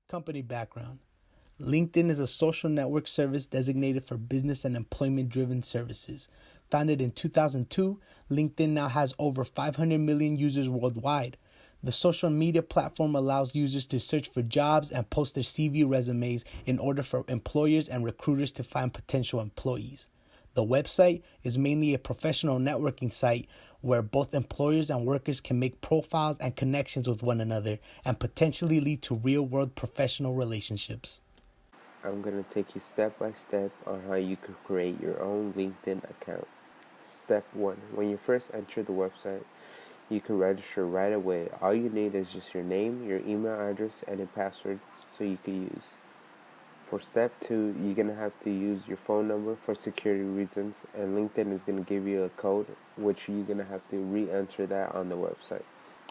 Company background. LinkedIn is a social network service designated for business and employment driven services. Founded in 2002, LinkedIn now has over 500 million users worldwide. The social media platform allows users to search for jobs and post their CV resumes in order for employers and recruiters to find potential employees. The website is mainly a professional networking site where both employers and workers can make profiles and connections with one another and potentially lead to real-world professional relationships. I'm going to take you step by step on how you could create your own LinkedIn account. Step 1. When you first enter the website, you can register right away. All you need is just your name, your email address, and a password so you can use. For step 2, you're going to have to use your phone number for security reasons, and LinkedIn is going to give you a code which you're going to have to re-enter that on the website.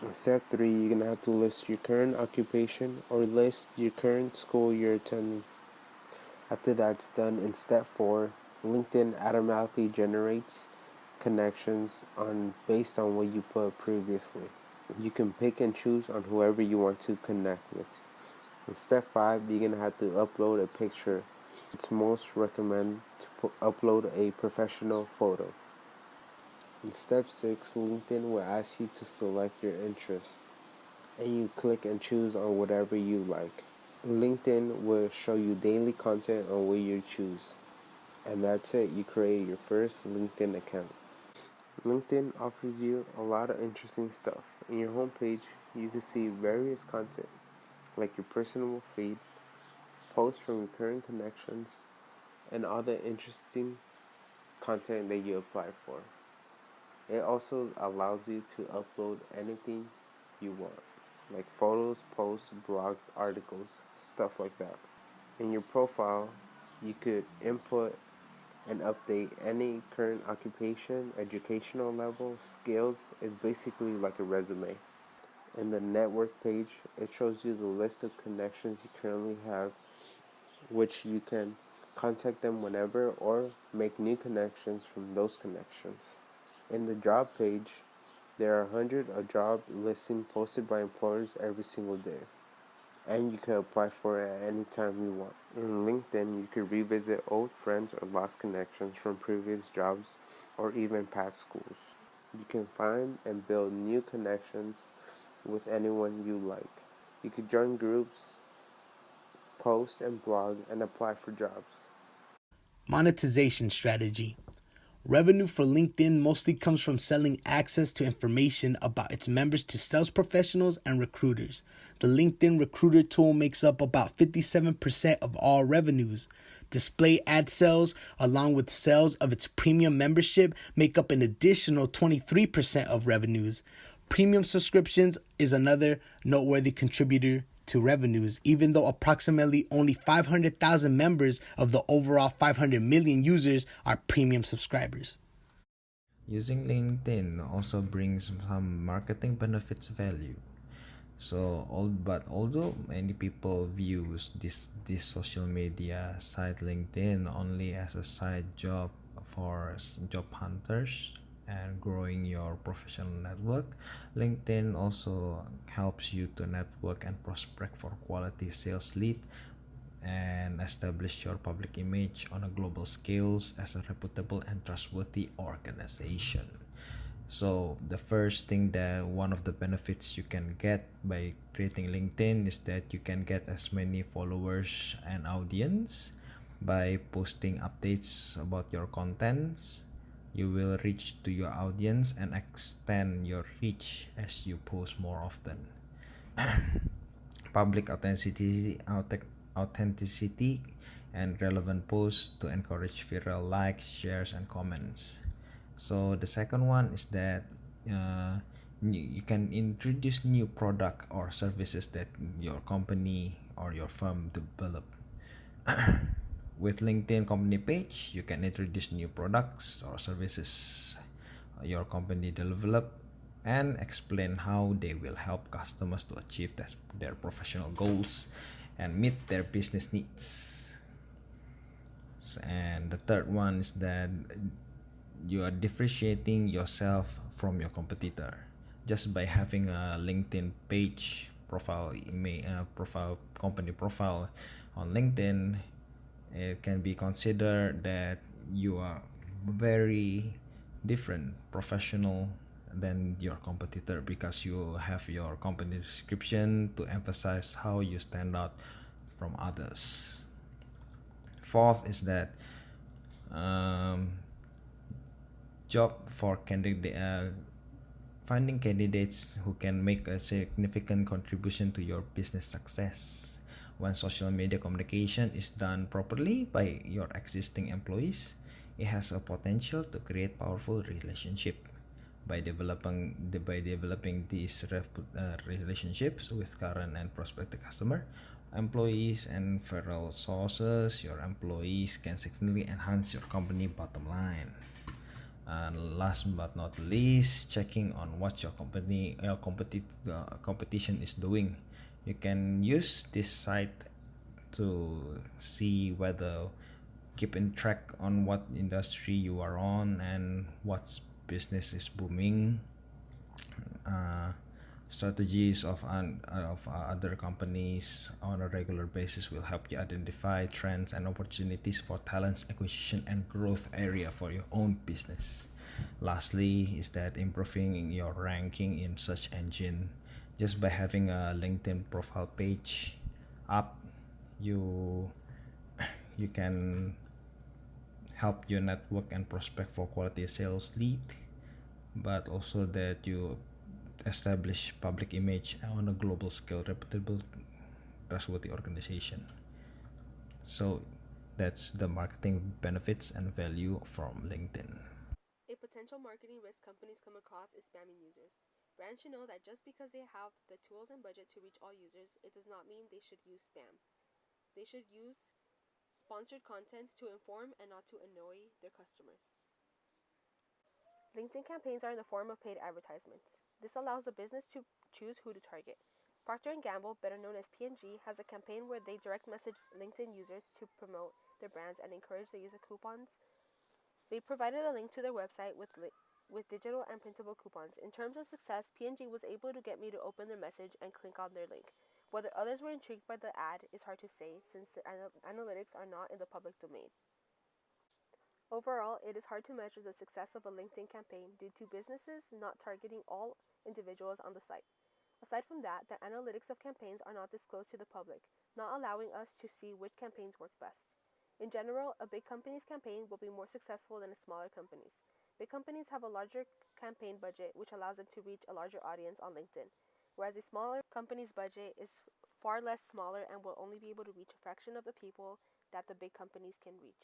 In step 3, you're going to have to list your current occupation or list your current school you're attending. After that's done, in step 4, LinkedIn automatically generates connections based on what you put previously. You can pick and choose on whoever you want to connect with. In step 5, you're going to have to upload a picture. It's most recommended to upload a professional photo. In step 6, LinkedIn will ask you to select your interests, and you click and choose on whatever you like. LinkedIn will show you daily content on what you choose. And that's it, you create your first LinkedIn account. LinkedIn offers you a lot of interesting stuff. In your homepage, you can see various content, like your personal feed, posts from your current connections, and other interesting content that you apply for. It also allows you to upload anything you want, like photos, posts, blogs, articles, stuff like that. In your profile, you could input and update any current occupation, educational level, skills. Is basically like a resume. In the network page, it shows you the list of connections you currently have, which you can contact them whenever or make new connections from those connections. In the job page, there are hundreds of job listings posted by employers every single day, and you can apply for it at any time you want. In LinkedIn, you can revisit old friends or lost connections from previous jobs or even past schools. You can find and build new connections with anyone you like. You can join groups, post and blog, and apply for jobs. Monetization strategy. Revenue for LinkedIn mostly comes from selling access to information about its members to sales professionals and recruiters. The LinkedIn Recruiter tool makes up about 57% of all revenues. Display ad sales, along with sales of its premium membership, make up an additional 23% of revenues. Premium subscriptions is another noteworthy contributor to revenues, even though approximately only 500,000 members of the overall 500 million users are premium subscribers. Using LinkedIn also brings some marketing benefits value. Although many people views this social media site LinkedIn only as a side job for job hunters and growing your professional network, LinkedIn also helps you to network and prospect for quality sales lead and establish your public image on a global scales as a reputable and trustworthy organization. So the first thing, that one of the benefits you can get by creating LinkedIn is that you can get as many followers and audience. By posting updates about your contents, you will reach to your audience and extend your reach as you post more often. Public authenticity and relevant posts to encourage viral likes, shares, and comments. So the second one is that you can introduce new product or services that your company or your firm develop. With LinkedIn company page, you can introduce new products or services your company develop and explain how they will help customers to achieve their professional goals and meet their business needs. And the third one is that you are differentiating yourself from your competitor just by having a LinkedIn page profile company profile on LinkedIn, it can be considered that you are very different professional than your competitor because you have your company description to emphasize how you stand out from others. Fourth is that job for finding candidates who can make a significant contribution to your business success. When social media communication is done properly by your existing employees, it has a potential to create powerful relationship. By developing these relationships with current and prospective customer, employees, and referral sources, your employees can significantly enhance your company bottom line. And last but not least, checking on what your competition is doing. You can use this site to see whether keeping track on what industry you are on and what business is booming. Strategies of other companies on a regular basis will help you identify trends and opportunities for talent acquisition and growth area for your own business. Lastly, is that improving your ranking in search engine. Just by having a LinkedIn profile page up, you can help your network and prospect for quality sales lead, but also that you establish public image on a global scale, reputable, trustworthy organization. So that's the marketing benefits and value from LinkedIn. A potential marketing risk companies come across is spamming users. Brands should know that just because they have the tools and budget to reach all users, it does not mean they should use spam. They should use sponsored content to inform and not to annoy their customers. LinkedIn campaigns are in the form of paid advertisements. This allows the business to choose who to target. Procter & Gamble, better known as P&G, has a campaign where they direct message LinkedIn users to promote their brands and encourage the use of coupons. They provided a link to their website with digital and printable coupons. In terms of success, P&G was able to get me to open their message and click on their link. Whether others were intrigued by the ad is hard to say, since the analytics are not in the public domain. Overall, it is hard to measure the success of a LinkedIn campaign due to businesses not targeting all individuals on the site. Aside from that, the analytics of campaigns are not disclosed to the public, not allowing us to see which campaigns work best. In general, a big company's campaign will be more successful than a smaller company's. Big companies have a larger campaign budget, which allows them to reach a larger audience on LinkedIn, whereas a smaller company's budget is far less smaller and will only be able to reach a fraction of the people that the big companies can reach.